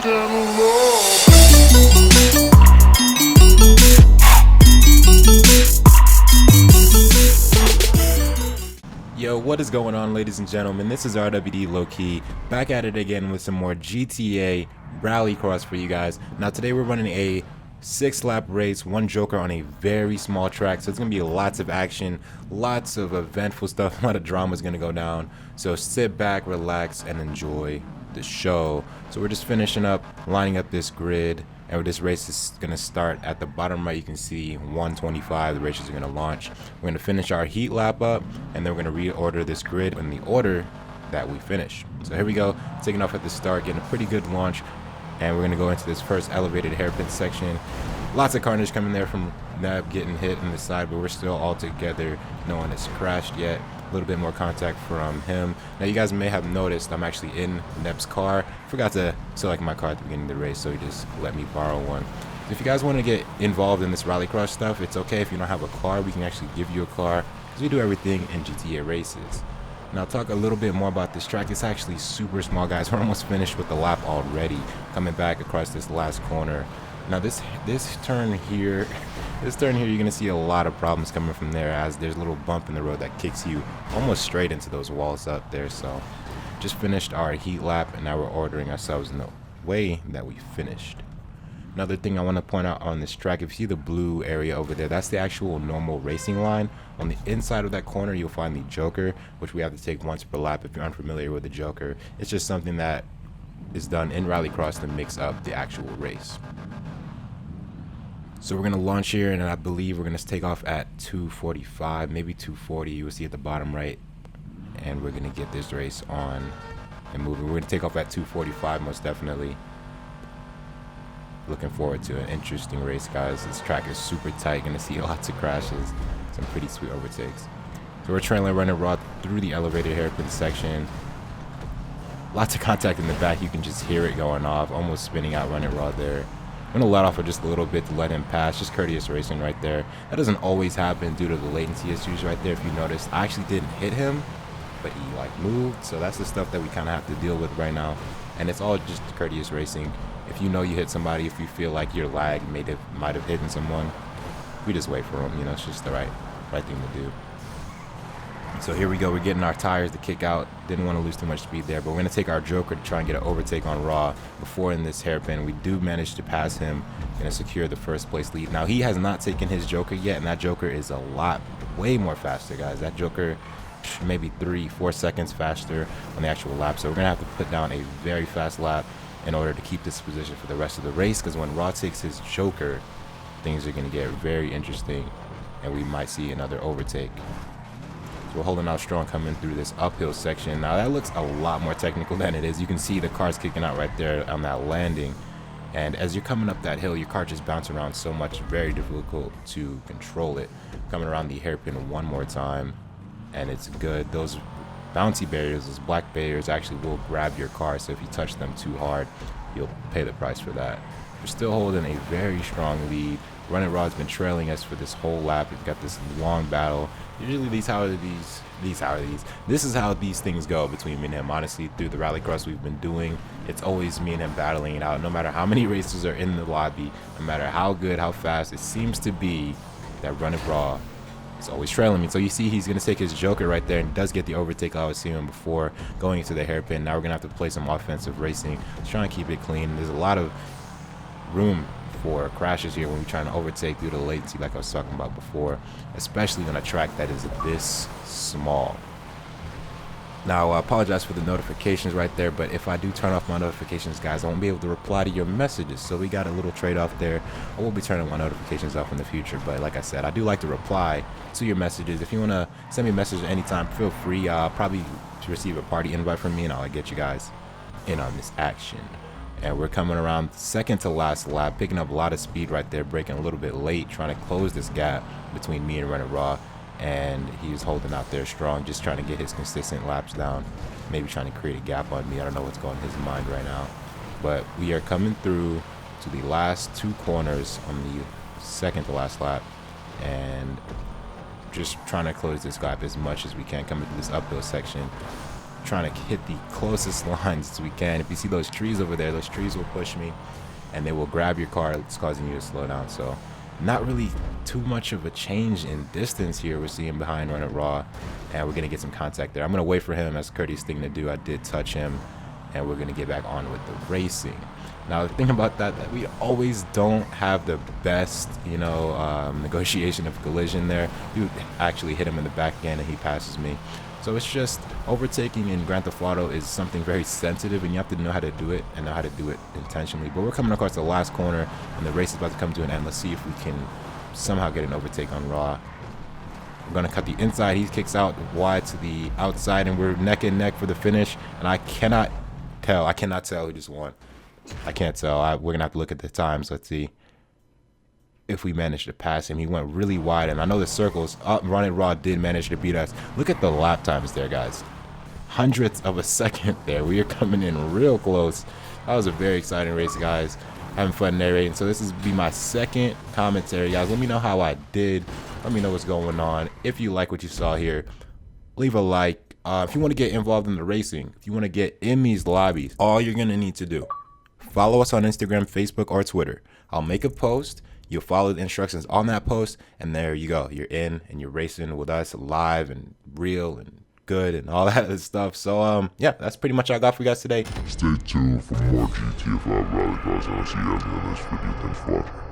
Yo, what is going on, ladies and gentlemen? This is RWD LoWkey, back at it again with some more GTA RallyCross for you guys. Now today we're running a 6-lap race, one joker on a very small track, so it's gonna be lots of action, lots of eventful stuff, a lot of drama is gonna go down. So sit back, relax, and enjoy the show. So we're just finishing up, lining up this grid, and this race is going to start at the bottom right. You can see 125. The races are going to launch. We're going to finish our heat lap up, and then we're going to reorder this grid in the order that we finish. So here we go, taking off at the start, getting a pretty good launch, and we're going to go into this first elevated hairpin section. Lots of carnage coming there from Neb getting hit in the side, but we're still all together. No one has crashed yet. A little bit more contact from him. Now you guys may have noticed I'm actually in Neb's car. Forgot to select my car at the beginning of the race, so he just let me borrow one. If you guys want to get involved in this rallycross stuff, it's okay if you don't have a car. We can actually give you a car because we do everything in GTA races. Now talk a little bit more about this track. It's actually super small, guys. We're almost finished with the lap already. Coming back across this last corner. Now this turn here, you're gonna see a lot of problems coming from there, as there's a little bump in the road that kicks you almost straight into those walls up there. So just finished our heat lap, and now we're ordering ourselves in the way that we finished. Another thing I want to point out on this track, if you see the blue area over there, that's the actual normal racing line. On the inside of that corner, you'll find the joker, which we have to take once per lap. If you're unfamiliar with the joker, it's just something that is done in rallycross to mix up the actual race. So we're going to launch here, and I believe we're going to take off at 245, maybe 240. You will see at the bottom right, and we're going to get this race on and moving. We're going to take off at 245 most definitely. Looking forward to an interesting race, guys. This track is super tight. Going to see lots of crashes, some pretty sweet overtakes. So we're trailing running raw through the elevated hairpin section. Lots of contact in the back. You can just hear it going off, almost spinning out running raw there. I'm going to let off for just a little bit to let him pass. Just courteous racing right there. That doesn't always happen due to the latency issues right there. If you noticed, I actually didn't hit him, but he like moved. So that's the stuff that we kind of have to deal with right now. And it's all just courteous racing. If you know you hit somebody, if you feel like your lag might have hit someone, we just wait for them. You know, it's just the right thing to do. So here we go, we're getting our tires to kick out. Didn't want to lose too much speed there, but we're going to take our joker to try and get an overtake on raw before in this hairpin. We do manage to pass him and secure the first place lead. Now he has not taken his joker yet, and that joker is way more faster, guys. That joker maybe 3-4 seconds faster on the actual lap. So we're going to have to put down a very fast lap in order to keep this position for the rest of the race, because when Raw takes his joker, things are going to get very interesting, and we might see another overtake. So we're holding out strong coming through this uphill section. Now that looks a lot more technical than it is. You can see the car's kicking out right there on that landing. And as you're coming up that hill, your car just bounces around so much, very difficult to control it. Coming around the hairpin one more time, and it's good. Those bouncy barriers, those black barriers actually will grab your car. So if you touch them too hard, you'll pay the price for that. We're still holding a very strong lead. Running Raw has been trailing us for this whole lap. We've got this long battle. Usually this is how these things go between me and him. Honestly, through the rallycross we've been doing, it's always me and him battling it out. No matter how many races are in the lobby, no matter how good, how fast, it seems to be that Running Raw is always trailing me. So you see he's going to take his joker right there and does get the overtake I was seeing before going into the hairpin. Now we're going to have to play some offensive racing. Just trying to keep it clean. There's a lot of room for crashes here when we're trying to overtake due to latency, like I was talking about before, especially on a track that is this small. Now I apologize for the notifications right there, but if I do turn off my notifications, guys, I won't be able to reply to your messages. So we got a little trade-off there. I will be turning my notifications off in the future, but like I said, I do like to reply to your messages. If you want to send me a message at any time, feel free. Probably to receive a party invite from me, and I'll get you guys in on this action. And we're coming around second to last lap, picking up a lot of speed right there, braking a little bit late, trying to close this gap between me and Running Raw. And he's holding out there strong, just trying to get his consistent laps down, maybe trying to create a gap on me. I don't know what's going in his mind right now. But we are coming through to the last two corners on the second to last lap, and just trying to close this gap as much as we can, coming through this uphill section. trying to hit the closest lines as we can. If you see those trees over there, those trees will push me and they will grab your car. It's causing you to slow down. So not really too much of a change in distance here we're seeing behind Run It Raw, and we're gonna get some contact there. I'm gonna wait for him as a courteous thing to do. I did touch him, and we're gonna get back on with the racing. Now the thing about that we always don't have the best, you know, negotiation of collision there. You actually hit him in the back again and he passes me. So it's just overtaking in Grand Theft Auto is something very sensitive, and you have to know how to do it and know how to do it intentionally. But we're coming across the last corner and the race is about to come to an end. Let's see if we can somehow get an overtake on Raw. We're gonna cut the inside. He kicks out wide to the outside, and we're neck and neck for the finish. And I cannot tell who just won. I can't tell. We're gonna have to look at the times. Let's see if we managed to pass him. He went really wide, and I know the circles. Run It Raw did manage to beat us. Look at the lap times there, guys. Hundredths of a second there. We are coming in real close. That was a very exciting race, guys. Having fun narrating. So this is be my second commentary, guys. Let me know how I did. Let me know what's going on. If you like what you saw here, leave a like. If you want to get involved in the racing, if you want to get in these lobbies, all you're gonna need to do, follow us on Instagram, Facebook, or Twitter. I'll make a post. You'll follow the instructions on that post, and there you go. You're in, and you're racing with us live and real and good and all that other stuff. So, yeah, that's pretty much all I got for you guys today. Stay tuned for more GTA 5 RallyCross, and I'll see you guys in the next video. Thanks for watching.